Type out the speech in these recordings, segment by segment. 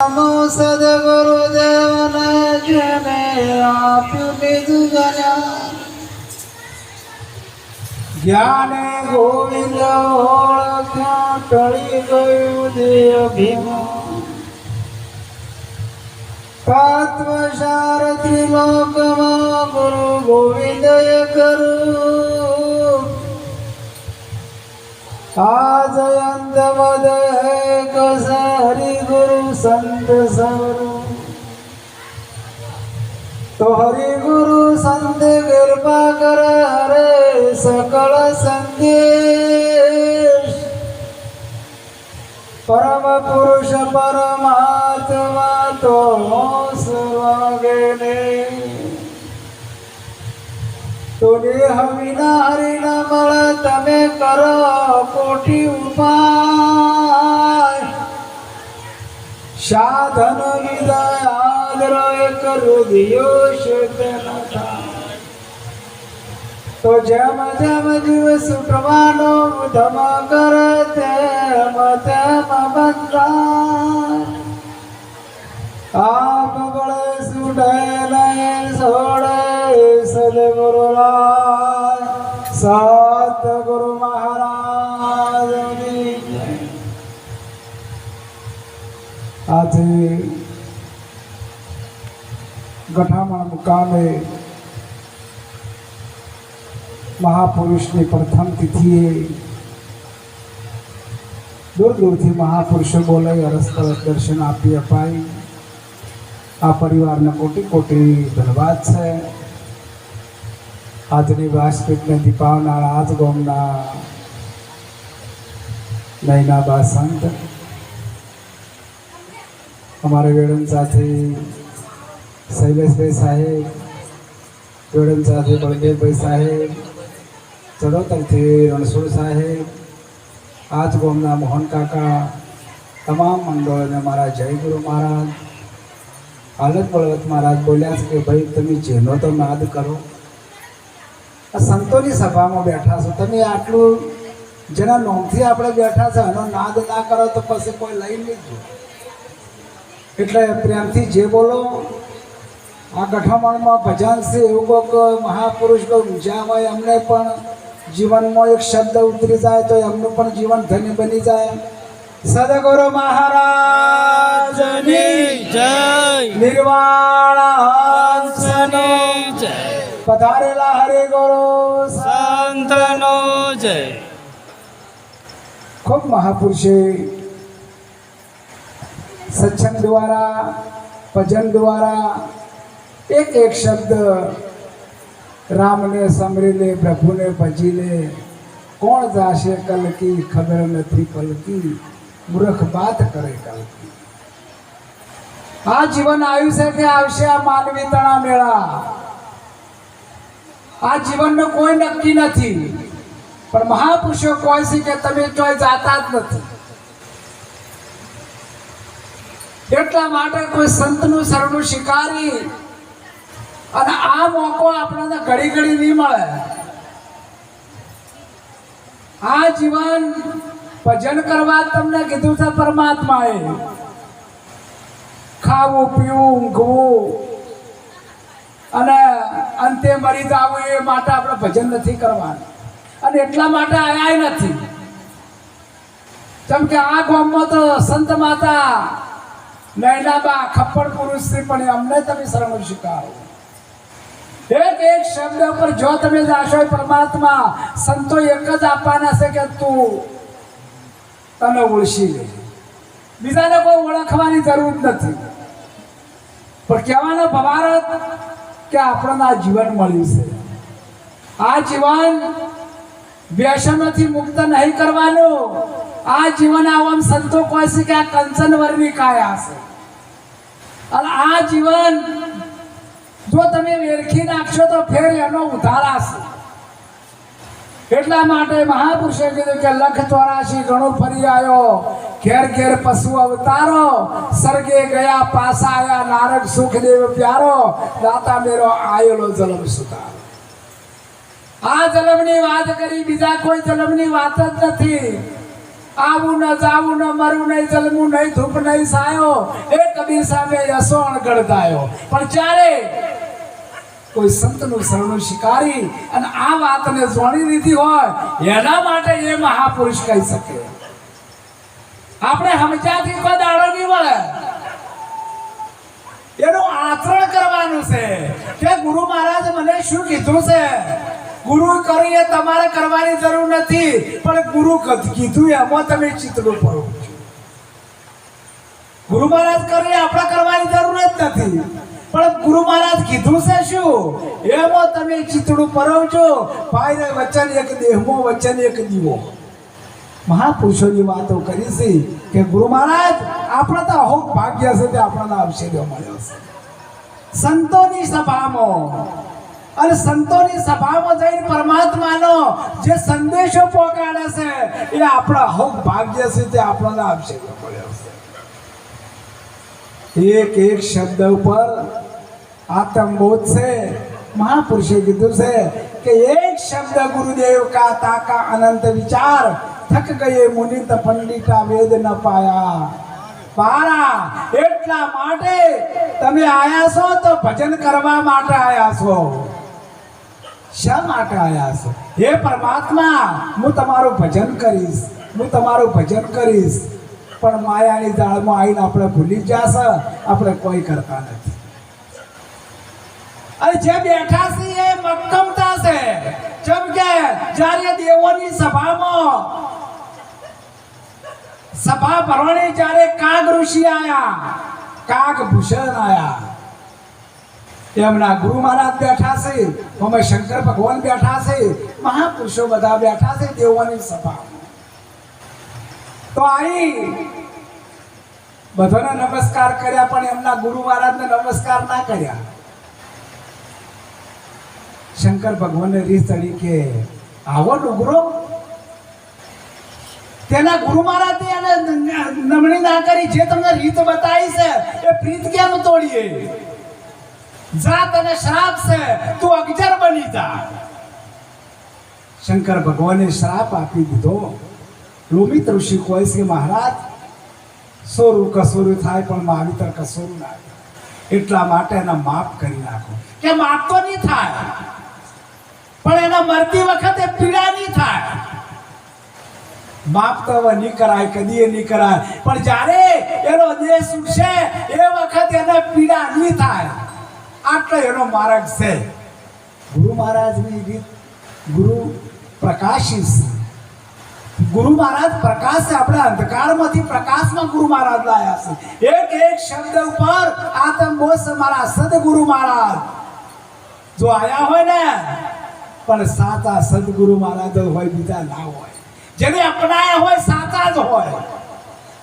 નમો સદગુરુદેવને જેને આપ્યું બીજું જ્ઞાને ગોવિંદ ઓળખ્યા ટળી ગયું દેહ ભીમ તત્વસાર ત્રિલોકમાં ગુરુ ગોવિંદે કરું आज अंत मद कस हरि गुरु संत सवरु तो हरि गुरु संत कृपा कर हरे सकल संदेश परम पुरुष परमात्मा तो स्वागेने तो देह विना हरि न मळ तमे करो कोटी उपाय साधन विदय आदर एक हृदयो शतन तो जम जम जीव सुटવાનો ધમ કરે તેમ તેમ બંધાય आप बड़े सुडे नहीं छोड़े सदगुरु लाल सतगुरु महाराज आज गठामण मुकामे महापुरुष ने प्रथम तिथि दूर दूर थी महापुरुषो बोले अरस परस दर्शन आपी अपाई आ परिवार ने कोटि कोटि धन्यवाद है। આજની વાસ્તવિકને દીપાવનાર આજ ગામના નૈનાબા સંત અમારે વેડન સાથી શૈલેષભાઈ સાહેબ, વેડન સાથી બળદેવભાઈ સાહેબ, ચડોતરથી રણછોડ સાહેબ, આજ ગામના મોહન કાકા, તમામ મંડળોને મારા જય ગુરુ મહારાજ, હાલત બળવત મહારાજ બોલ્યા છે કે ભાઈ તમે જેનો તો નાદ કરો। સંતોની સભામાં બેઠા છો તમે, આટલું જેના નોમથી આપણે બેઠા છે એનો નાદ ના કરો તો પછી કોઈ લઈ લીધું। એટલે પ્રેમથી જે બોલો। આ ગઠામણમાં ભજન છે એવું કોઈક મહાપુરુષ કોઈ ઊંઝા હોય અમને પણ જીવનમાં એક શબ્દ ઉતરી જાય તો એમનું પણ જીવન ધન્ય બની જાય। સદગુરુ મહારાજની જય, નિર્વાણ હંસની જય, પધારેલા હરિ ગુરુ સંતનો જય। ખૂબ મહાપુરુષે સત્સંગ દ્વારા ભજન દ્વારા એક એક શબ્દ રામને સમરી લે, પ્રભુને ભજી લે, કોણ જાશે કલ કી ખબર નથી પલકી, મૂર્ખ બાત કરે કલ કી। આ જીવન આવ્યું છે કે આવશે આ માનવી તણા મેળા। આ જીવનનો કોઈ નક્કી નથી, પણ મહાપુરુષો કહે છે કે તમે ચોય જાતા જ નથી। એટલા માટે કોઈ સંતનું શરણું સ્વીકારી અને આ મોકો આપણને ઘડી ઘડી નહીં મળે। આ જીવન ભજન કરવા તમને કીધું છે પરમાત્માએ, ખાવું પીવું ઊંઘવું અને અંતે મરી જવું એ માટે આપણે ભજન નથી કરવાનું, અને એટલા માટે આયા નથી। જેમ કે આ ગામમાં તો સંત માતા નૈનાબા ખપ્પડ પુરુષ છે, પણ અમને તમે શરણ સ્વીકારો। એક એક શબ્દ ઉપર જો તમે જાશો પરમાત્મા સંતો એક જ આપવાના છે કે તું તને ઓળખી લે, બીજાને કોઈ ઓળખવાની જરૂર નથી। પણ કહેવાનો ભવારત કે આપણને આ જીવન મળ્યું છે, આ જીવન વ્યસનોથી મુક્ત નહીં કરવાનું। આ જીવન આમ સંતો કહે છે કે આ કંચન વરની કાયા છે, અને આ જીવન જો તમે વેરખી નાખશો તો ફેર એનો ઉધાર આવશે। એટલા માટે મહાપુરુષે કીધું કે લખ 84 ગણો ફરી આવ્યો, ઘેર ઘેર પશુ અવતારો, સ્વર્ગે ગયા પાસા આયા, નારદ સુખદેવ પ્યારો, દાતા મેરો આયેલો જલમ સુતારો। આ જલમની વાત કરી, બીજા કોઈ જલમની વાત જ નથી। આવું ન જાવું ન મરવું નહીં, જલમું નહીં, ધૂપ નહીં સાયો, એ કબીર સામે યસો અણગળતાયો. પણ જ્યારે કોઈ સંતનું શરણું શિકારી અને આ વાતને જોડી લીધી હોય, એના માટે એ મહાપુરુષ કહી શકે. આપણે હમજાથી કોઈ દાડો નહીં મળે, એનું આચરણ કરવાનું છે કે ગુરુ મહારાજ મને શું કીધું છે. ગુરુ કરી એ તમારે કરવાની જરૂર નથી, પણ ગુરુ કીધું એમાં તમે ચિતડું પડો. ગુરુ મહારાજ કરી આપણે કરવાની જરૂર જ નથી, પણ ગુરુ મહારાજ કીધું છે શું એમાં તમે ચિતડું પરોવજો. ભાઈ વચન એક દેહમાં, વચન એક દીવો. મહાપુરુષોની વાતો કરી છે કે ગુરુ મહારાજ આપણે તો અહોક ભાગ્ય છે તે આપણને અવસર્ય મળ્યો છે સંતોની સભામાં. અને સંતોની સભામાં જઈને પરમાત્માનો જે સંદેશો પહોંચાડે છે એ આપણા અહોક ભાગ્ય છે તે આપણને અવસર્ય મળ્યો છે. એક એક શબ્દ ઉપર આત્મબોધ છે. મહાપુરુષે કીધું છે કે એક શબ્દ ગુરુદેવ કા તાકા અનંત વિચાર, થક ગયે મુનિત પંડિતા વેદ ન પાયા. પારા એટલા માટે તમે આયા છો તો ભજન કરવા માટે આયા છો. શા માટે આયા છો? હે પરમાત્મા, હું તમારું ભજન કરીશ, હું તમારું ભજન કરીશ. પણ માયાની જાળમાં આવીને આપણે ભૂલી જશે, આપણે કોઈ કરતા નથી. અને જે બેઠા છે એ મક્કમતા છે. જેમ કે જ્યારે દેવોની સભામાં સભા ભરવાની, જ્યારે કાગ ઋષિ આયા, કાગ ભૂષણ આયા, એમના ગુરુ મહારાજ બેઠા છે, અમે શંકર ભગવાન બેઠા છે, મહાપુરુષો બધા બેઠા છે દેવોની સભામાં. તો આઈ બધાને નમસ્કાર કર્યા, પણ એમના ગુરુ મહારાજને નમસ્કાર ના કર્યા. શંકર ભગવાનને રીત ચડી કે આવો ડુગરો, તેના ગુરુ મહારાજે એને નમણી ના કરી. જે તમને રીત બતાવી છે એ પ્રીત કેમ તોડીએ? જા, તને શ્રાપ છે, તું અગજર બની જા. શંકર ભગવાને શ્રાપ આપી દીધો. લોમિત ઋષિ કહે છે મહારાજ, સોરું કસોરું થાય પણ માવિતર કસોરું ના થાય, એટલા માટે એના માફ કરી નાખો. કે માફ તો નહીં થાય, પણ એના મરતી વખતે પીડા નહીં થાય. માફ તો હવે નહીં કરાય, કદી નહીં કરાય, પણ જ્યારે એનો દેહ છૂટશે એ વખતે એને પીડા નહીં થાય. આટલો એનો માર્ગ છે. ગુરુ મહારાજની રીત, ગુરુ પ્રકાશી છે. ગુરુ મહારાજ પ્રકાશ છે. આપણે અંધકારમાંથી પ્રકાશમાં ગુરુ મહારાજ લાયા છે. એક એક શબ્દ ઉપર આત્મબોધ મારા સદગુરુ મહારાજ જો આયા હોય ને, પણ સાચા સદગુરુ મહારાજ હોય, બીજા ના હોય. જેને અપનાયા હોય સાચા જ હોય.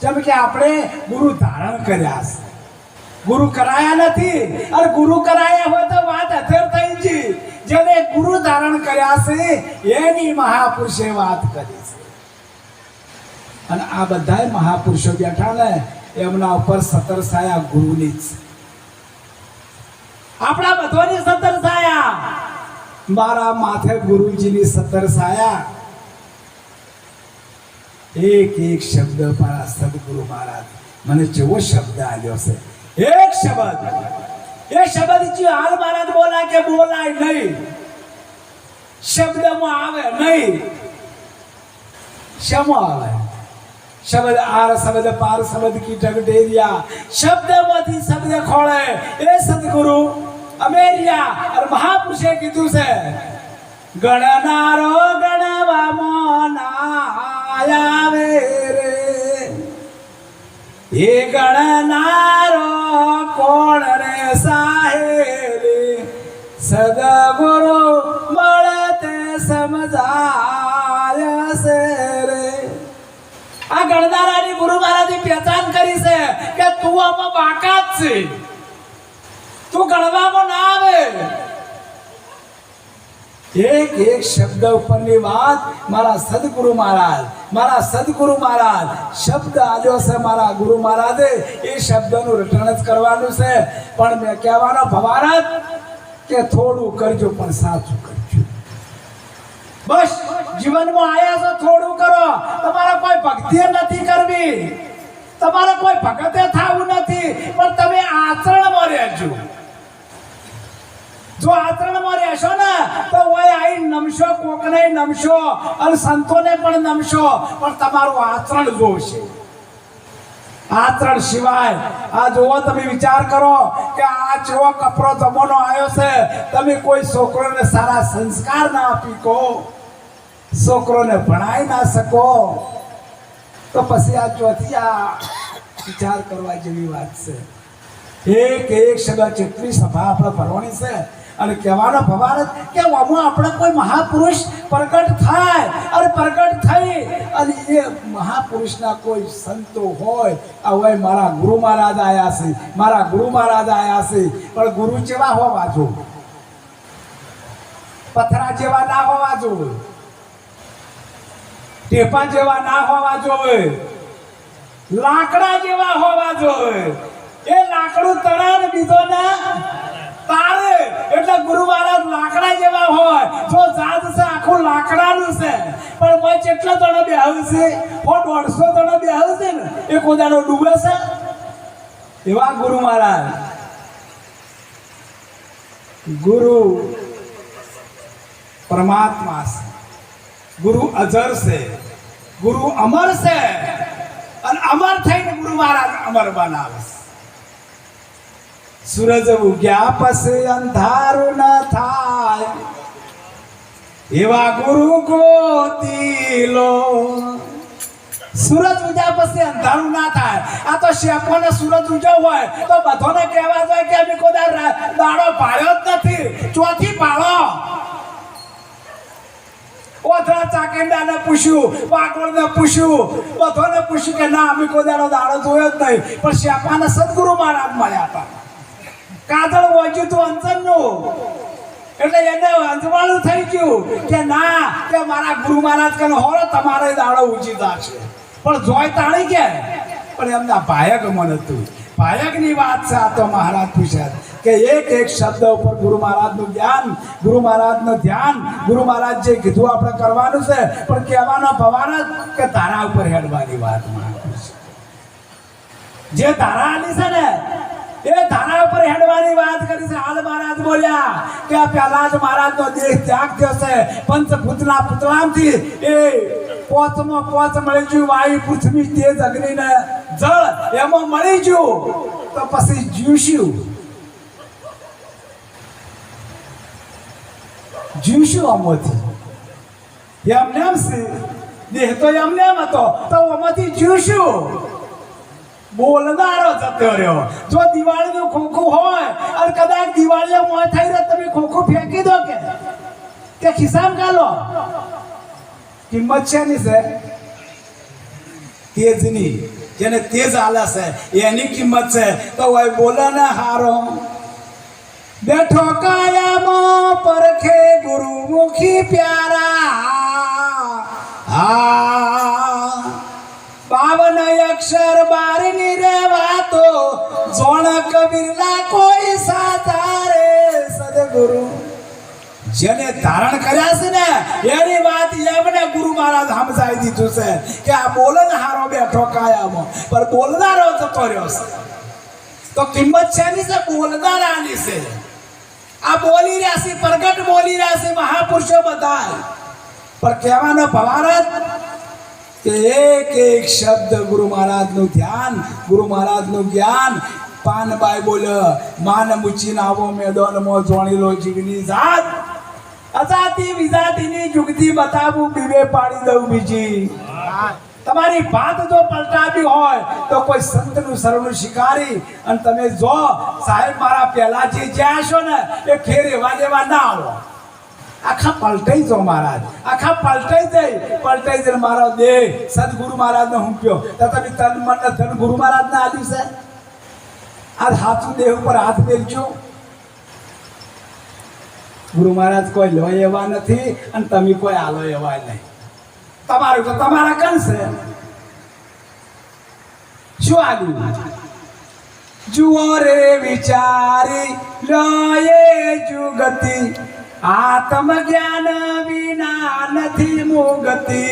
જેમ કે આપણે ગુરુ ધારણ કર્યા છે, ગુરુ કરાયા નથી. અને ગુરુ કરાયા હોય તો વાત અધર થઈ ગઈ. જેને ગુરુ ધારણ કર્યા છે એની મહાપુરુષે વાત કરી છે. અને આ બધા મહાપુરુષો બેઠા ને, એમના ઉપર સતર છાયા ગુરુની જ છે. આપણા બધાની સતર છાયા, મારા માથે ગુરુજીની સતર છાયા. એક એક શબ્દ પર સદગુરુ મહારાજ મને જેવો શબ્દ આવ્યો છે. એક શબ્દ, એ શબ્દ જે હાલ મહારાજ બોલા કે બોલાય નહીં, શબ્દમાં આવે નહીં. શેમાં આવે? શબ્દ આર, શબ્દ પાર, શબ્દ કી ઢગઢેરિયા. શબ્દમાંથી શબ્દ ખોળે એ સદગુરુ અમેરિયા. અને મહાપુરુષે કીધું છે, ગણનારો ગણવામાં ના આવે રે, એ ગણનારો કોણ રે સાહેબ, સદગુરુ મળે તે સમજાય છે રે. આ ગણનારાની ગુરુ મહારાજે પહેચાન કરી છે કે તું આમાં બાકાત છે, તું ગણવામાં ના આવે. એક એક શબ્દ ઉપરની વાત મારા સદગુરુ મહારાજ, મારા સદગુરુ મહારાજ શબ્દ આલ્યો છે મારા ગુરુ મહારાજે. એ શબ્દનું રટણ જ કરવાનું છે. પણ મેં કહેવાનો ભવારત કે થોડું કરજો પણ સાચું કરજો. બસ જીવનમાં આયા છો થોડું કરો. તમારે કોઈ ભક્તિ નથી કરવી, તમારે કોઈ ભગતે થવું નથી, પણ તમે આચરણમાં રહેજો. જો આચરણમાં રહેશો ને તો ઓય આઈ નમશો, કોકને નમશો અને સંતોને પણ નમશો, પણ તમારું આચરણ જોશે. આચરણ સિવાય આ જોવો, તમે વિચાર કરો કે આ જેવો કપરો જમાનો આવ્યો છે, તમે કોઈ છોકરોને સારા સંસ્કાર ના આપી કહો, છોકરોને ભણાઈ ના શકો, તો પછી આ ચોથી આ વિચાર કરવા જેવી વાત છે. એક શબ્દ જેટલી સભા આપણે ભરવાની છે અને કહેવાનો ભવાન કે આમાં આપણે કોઈ મહાપુરુષ પ્રગટ થાય અને પ્રગટ થઈ અને એ મહાપુરુષના કોઈ સંતો હોય. હવે મારા ગુરુ મહારાજ આયા છે, મારા ગુરુ મહારાજ આયા છે, પણ ગુરુ જેવા હોવા જોઈએ, પથરા જેવા ના હોવા જોઈએ, ટેપા જેવા ના હોવા જોઈએ, લાકડા જેવા હોવા જોઈએ. એ લાકડું તળાને બીજો ને તારે, એટલે ગુરુ મહારાજ લાકડા જેવા હોય. જો જાત છે આખું લાકડાનું છે, પણ મેં કેટલા જણા બેહું છે, 150 જણા બેહું છે ને, એ કોદાનો ડૂબે છે. એવા ગુરુ મહારાજ. ગુરુ પરમાત્મા છે, ગુરુ અજર છે, ગુરુ અમર છે, અને અમર થઈને ગુરુ મહારાજ અમર બનાવે છે. સૂરજ ઉગ્યા પછી અંધારું ન થાય, એવા ગુરુ ગોતી લો. સૂરજ ઉગ્યા પછી અંધારું ના થાય. આ તો શેફોને સૂરજ ઉગ્યો હોય તો બધાને કહેવા જોઈએ કે અમે કોઈ દાડો પાડ્યો જ નથી. ચોથી પાડો. ઓથરા ચાકેંડાને પૂછ્યું, પાકોડને પૂછ્યું, બધાને પૂછ્યું કે ના અમે કોઈ દાડો જોયો જ નહીં. પણ શેફાને સદગુરુ મહારાજ મળ્યા હતા. કાજળ વાંચ્યું તું અંજનનું, એટલે એને અંજવાળું થઈ ગયું કે ના, કે મારા ગુરુ મહારાજ કે હોરો તમારે દાડો ઊંચી થશે. પણ જોઈ તાણી કે પણ એમના ભાયક મન હતું. ભાયકની વાત છે આ તો. મહારાજ પૂછ્યા કે એક શબ્દ ઉપર ગુરુ મહારાજનું જ્ઞાન, ગુરુ મહારાજનું ધ્યાન, ગુરુ મહારાજ જે કીધું આપણે કરવાનું છે, પણ કહેવાનો ભવાન જ કે તારા ઉપર હેડવાની વાત. જે ધારા આલી છે ને એ ધારા ઉપર હેડવાની વાત કરી છે. હાલ મહારાજ બોલ્યા કે પહેલા જ મહારાજનો દેહ ત્યાગ થયો છે. પંચભૂતના પુતળામાંથી એ પોચમાં પોચ મળી ગયું, વાયુ, પૃથ્વી, તેજ, અગ્નિ ને જળ એમાં મળી ગયું. તો પછી જીવશું આમાંથી. એમને એમ છે દેહ તો એમને એમ હતો, તો આમાંથી જીવશું. બોલનારો જતો રહ્યો. જો દિવાળીનું ખોખું હોય અને કદાચ દિવાળીઓ મોં થઈ રહ્યો, તમે ખોખું ફેંકી દો કે ખિસ્સામાં ગાલો. કિંમત છે ની છે તેજની, જેને તેજ આલે છે એની કિંમત છે. તો ભાઈ બોલે ને હારો બેઠો કાયામાં પરખે ગુરુમુખી પ્યારા. હા 52 અક્ષર બારની રે વાતો, જોણ કબીરના કોઈ સાચા રે સદગુરુ. જેને ધારણ કર્યા છે ને એની વાત એમને ગુરુ મહારાજ સમજાવી દીધું છે કે આ બોલનહારો બેઠો કાયામાં, પણ બોલનારો જતો રહ્યો છે. તો કિંમત છે ની છે બોલનારાની છે. આ બોલી રહ્યા છે, પ્રગટ બોલી રહ્યા છે મહાપુરુષો બધા. પણ કહેવાનો ભવારત કે એક શબ્દ ગુરુ મહારાજનું ધ્યાન, ગુરુ મહારાજનું જ્ઞાન. પાનબાઈ બોલ્યો માન મૂચીને આવો મેદાનમાં જોણી લો જીવની જાત. અજાતી વિજાતીની જુગતી બતાવું, બીવે પાડી દઉં બીજી. તમારી વાત જો પલટાવી હોય તો કોઈ સંતનું શરણું શિકારી અને તમે જો સાહેબ મારા પહેલા જે જ્યાં છો ને એ ફેર એવા જેવા ના આવો. આખા પલટાઈ જો મહારાજ, આખા પલટાઈ જઈને મારો દેહ સદગુરુ મહારાજને હુંપ્યો. તો તમે તન મન ધન ગુરુ મહારાજને આલ્યું છે. આ હાથું દેહ ઉપર હાથ મેલજો. ગુરુ મહારાજ કોઈ લો એવા નથી અને તમે કોઈ આલો એવા નહીં. તમારું તો તમારા કન છે. શું આલ્યું? જુઓ રે વિચારી લો એ જુગતી આત્મ જ્ઞાન વિના નથી મુક્તિ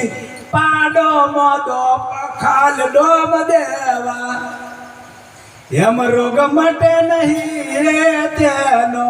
પાડો મોદો પખાલ ડોબ દેવા એમ રોગ મટે નહીં રે તેનો